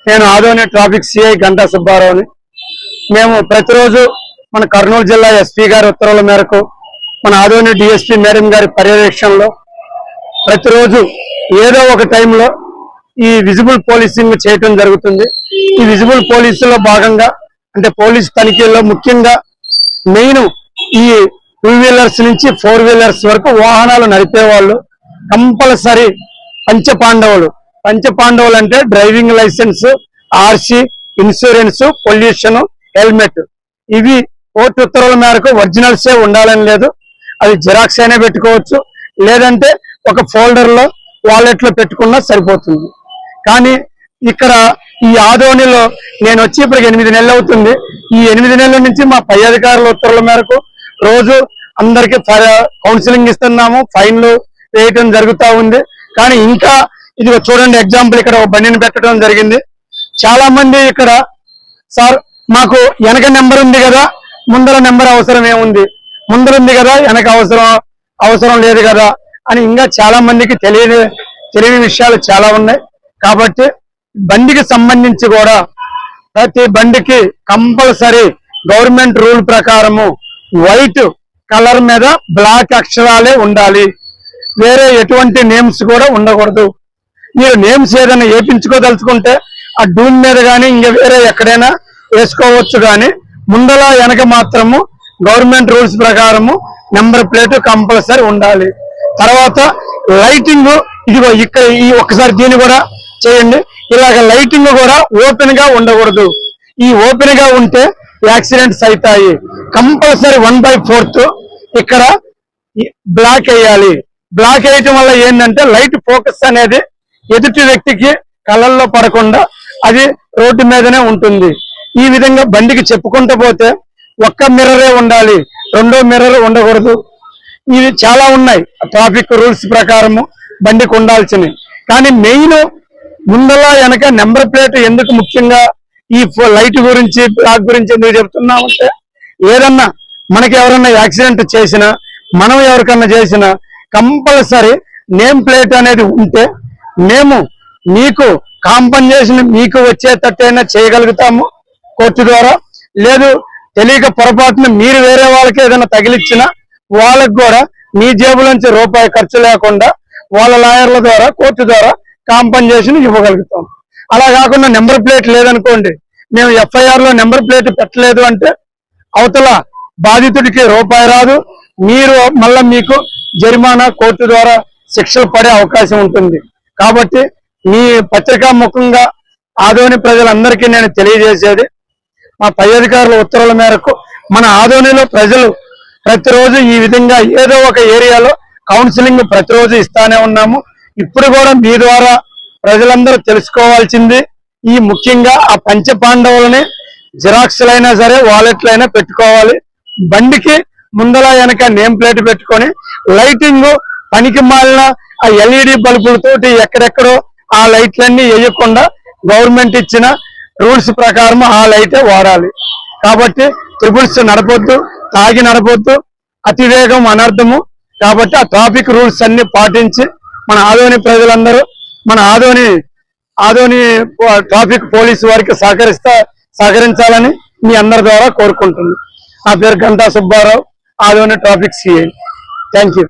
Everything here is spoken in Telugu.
నేను ఆదోని ట్రాఫిక్ సిఐ గంటా సుబ్బారావుని. మేము ప్రతిరోజు మన కర్నూలు జిల్లా ఎస్పీ గారి ఉత్తర్వుల మేరకు మన ఆదోని డిఎస్పీ మేడం గారి పర్యవేక్షణలో ప్రతిరోజు ఏదో ఒక టైంలో ఈ విజిబుల్ పోలీసింగ్ చేయటం జరుగుతుంది. ఈ విజిబుల్ పోలీసులో భాగంగా అంటే పోలీస్ తనిఖీల్లో ముఖ్యంగా మెయిన్ ఈ 2 వీలర్స్ నుంచి 4 వీలర్స్ వరకు వాహనాలు నడిపే వాళ్ళు కంపల్సరీ పంచపాండవులు అంటే driving licence, RC, insurance, pollution, helmet. ఇవి కోర్టు ఉత్తర్వుల మేరకు ఒరిజినల్సే ఉండాలని లేదు. అది జిరాక్స్ అయినా పెట్టుకోవచ్చు, లేదంటే ఒక ఫోల్డర్ లో వాలెట్ లో పెట్టుకున్నా సరిపోతుంది. కానీ ఇక్కడ ఈ ఆదోనిలో నేను వచ్చి ఇప్పటికి 8 నెలలు అవుతుంది. ఈ 8 నెలల నుంచి మా పై అధికారుల ఉత్తర్వుల మేరకు రోజు అందరికి కౌన్సిలింగ్ ఇస్తున్నాము, ఫైన్లు వేయటం జరుగుతూ ఉంది. కానీ ఇంకా ఇది చూడండి, ఎగ్జాంపుల్ ఇక్కడ ఒక బండిని పెట్టడం జరిగింది. చాలా మంది ఇక్కడ సార్ మాకు వెనక నెంబర్ ఉంది కదా, ముందర నెంబర్ అవసరం ఏముంది, ముందర ఉంది కదా వెనక అవసరం లేదు కదా అని ఇంకా చాలా మందికి తెలియని విషయాలు చాలా ఉన్నాయి. కాబట్టి బండికి సంబంధించి కూడా ప్రతి బండికి కంపల్సరీ గవర్నమెంట్ రూల్ ప్రకారము వైట్ కలర్ మీద బ్లాక్ అక్షరాలే ఉండాలి. వేరే ఎటువంటి నేమ్స్ కూడా ఉండకూడదు. మీరు నేమ్స్ ఏదైనా వేయించుకోదలుచుకుంటే ఆ డూమ్ మీద కానీ ఇంకా వేరే ఎక్కడైనా వేసుకోవచ్చు. కానీ ముందల వెనక మాత్రము గవర్నమెంట్ రూల్స్ ప్రకారము నెంబర్ ప్లేట్ కంపల్సరీ ఉండాలి. తర్వాత లైటింగ్, ఇదిగో ఇక్కడ ఈ ఒక్కసారి దీన్ని కూడా చేయండి. ఇలాగ లైటింగ్ కూడా ఓపెన్ గా ఉండకూడదు. ఈ ఓపెన్ గా ఉంటే యాక్సిడెంట్స్ అవుతాయి. కంపల్సరీ 1/4 ఇక్కడ బ్లాక్ వేయాలి. బ్లాక్ వేయటం వల్ల ఏంటంటే లైట్ ఫోకస్ అనేది ఎదుటి వ్యక్తికి కళ్ళల్లో పడకుండా అది రోడ్డు మీదనే ఉంటుంది. ఈ విధంగా బండికి చెప్పుకుంటూ పోతే ఒక్క మిర్రరే ఉండాలి, 2వ మిర్రర్ ఉండకూడదు. ఇవి చాలా ఉన్నాయి ట్రాఫిక్ రూల్స్ ప్రకారము బండికి ఉండాల్సినవి. కానీ మెయిన్ ముందల వెనక నెంబర్ ప్లేట్ ఎందుకు ముఖ్యంగా ఈ లైట్ గురించి బ్లాక్ గురించి ఎందుకు చెప్తున్నామంటే, ఏదన్నా మనకి ఎవరన్నా యాక్సిడెంట్ చేసినా, మనం ఎవరికన్నా చేసినా కంపల్సరీ నేమ్ ప్లేట్ అనేది ఉంటే మేము మీకు కాంపన్సేషన్ మీకు వచ్చేటట్టయినా చేయగలుగుతాము కోర్టు ద్వారా. లేదు తెలియక పొరపాటున మీరు వేరే వాళ్ళకి ఏదైనా తగిలిచ్చినా వాళ్ళకు కూడా మీ జేబులోంచి రూపాయి ఖర్చు లేకుండా వాళ్ళ లాయర్ల ద్వారా కోర్టు ద్వారా కాంపన్సేషన్ ఇవ్వగలుగుతాం. అలా కాకుండా నెంబర్ ప్లేట్ లేదనుకోండి, మేము FIR లో నెంబర్ ప్లేట్ పెట్టలేదు అంటే అవతల బాధితుడికి రూపాయి రాదు, మీరు మళ్ళా మీకు జరిమానా కోర్టు ద్వారా శిక్షలు పడే అవకాశం ఉంటుంది. కాబట్టి మీ పత్రికా ముఖంగా ఆదోని ప్రజలందరికీ నేను తెలియజేసేది, మా పై అధికారుల ఉత్తర్వుల మేరకు మన ఆదోనిలో ప్రజలు ప్రతిరోజు ఈ విధంగా ఏదో ఒక ఏరియాలో కౌన్సిలింగ్ ప్రతిరోజు ఇస్తానే ఉన్నాము. ఇప్పుడు కూడా మీ ద్వారా ప్రజలందరూ తెలుసుకోవాల్సింది ఈ ముఖ్యంగా ఆ పంచపాండవులని జిరాక్స్లైనా సరే వాలెట్లైనా పెట్టుకోవాలి. బండికి ముందల వెనక నేమ్ ప్లేట్ పెట్టుకొని లైటింగ్ పనికి మాలిన ఆ LED బల్బులతోటి ఎక్కడెక్కడో ఆ లైట్లన్నీ వేయకుండా గవర్నమెంట్ ఇచ్చిన రూల్స్ ప్రకారం ఆ లైటే వాడాలి. కాబట్టి ట్రిపుల్స్ నడపొద్దు, తాగి నడపొద్దు, అతివేగం అనర్థము. కాబట్టి ఆ ట్రాఫిక్ రూల్స్ అన్ని పాటించి మన ఆదోని ప్రజలందరూ మన ఆదోని ట్రాఫిక్ పోలీసు వారికి సహకరించాలని మీ అందరి ద్వారా కోరుకుంటున్నాను. నా పేరు Ganta Subbarao, Adoni traffic CI. Thank you.